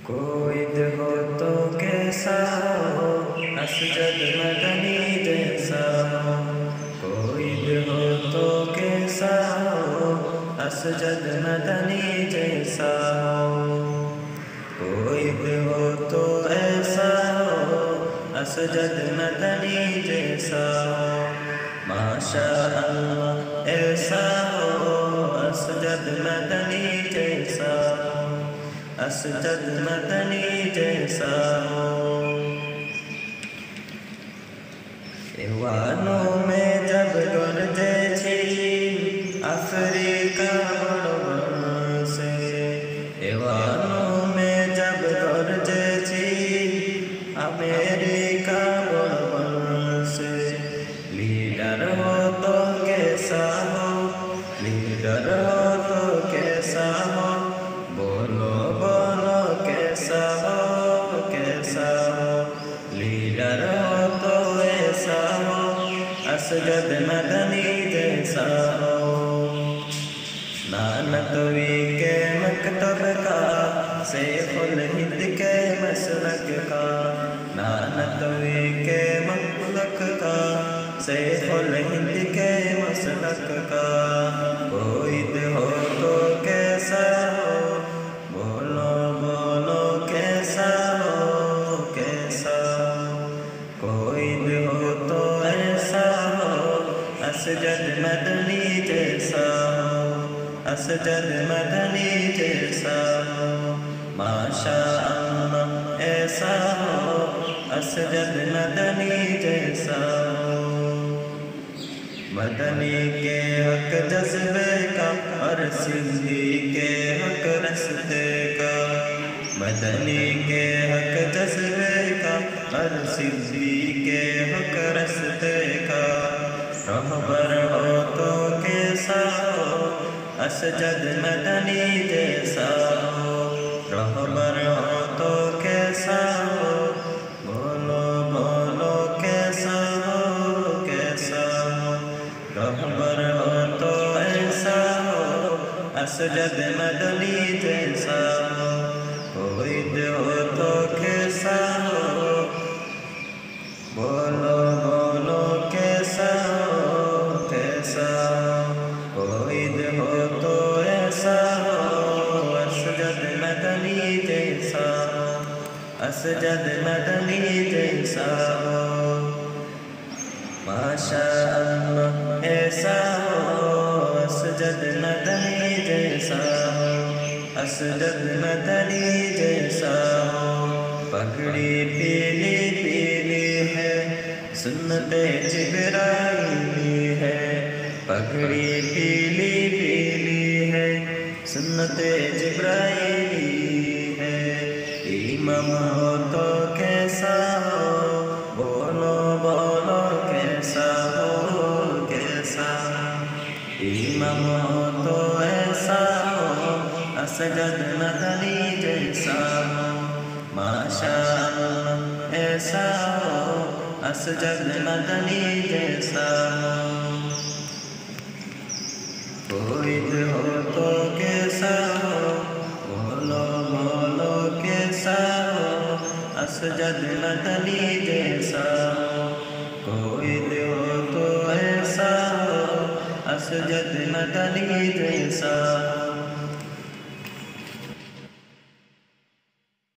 कोई हो तो कैसा हो, असजद मदनी जैसा हो। कोई हो तो कैसा हो, असजद मदनी जैसा हो। कोई हो तो ऐसा हो, असजद मदनी जैसा हो। माशा अल्लाह ऐसा हो, असजद मदनी जैसा हो। असजद मदनी जैसा हो। एवानों में जब गरजे छी अफ्रीका बड़ से। एवानों में जब गरजे छी अमेरिका बड़ से। लीडर हो तो कैसा हो, लीडर हो तो कैसा हो। बोलो बोलो कैसा हो, कैसा हो। लीडर हो तो ऐसा हो, असजद मदनी जैसा हो। नानकवी के मकतब का, सैफुल हिंद के मसलक का। नानकवी के मकतब का, सैफुल हिंद के मसलक का। कोई हो तो कैसा हो, बोलो बोलो कैसा हो, कैसा हो। कोई हो तो ऐसा हो, असजद मदनी जैसा हो। असजद मदनी जैसा हो। माशा अल्लाह ऐसा हो, असजद मदनी जैसा हो। मदनी के हक जज्बे का और सिंधी के हक रस्ते का। मदनी के हक जज्बे का और सिंधी के हक रस्ते का। रहबर हो तो कैसा हो, असजद मदनी जैसा हो। रहबर हो तो कैसा हो, बोलो बोलो कैसा हो, कैसा हो। रहबर हो तो ऐसा हो, असजद मदनी जैसा हो। कोई हो तो कैसा हो, बोलो बोलो कैसा हो, कैसा हो। कोई हो तो ऐसा हो, असजद मदनी जैसा हो। असजद मदनी जैसा हो। माशा अल्लाह ऐसा हो, असजद मदनी जैसा हो। असजद मदनी जैसा हो। पगड़ी पीली पीली है, सुन्नते जिब्राइली है। पगड़ी पीली पीली है, सुन्नते जिब्राइली है। इमाम हो तो कैसा हो, बोलो बोलो कैसा हो, कैसा। इमाम हो तो ऐसा हो, असजद मदनी जैसा हो। माशा अल्लाह ऐसा हो, असजद मदनी जैसा हो। कोई हो तो कैसा हो, बोलो बोलो कैसा हो, असजद मदनी जैसा हो। कोई हो तो ऐसा हो, असजद मदनी जैसा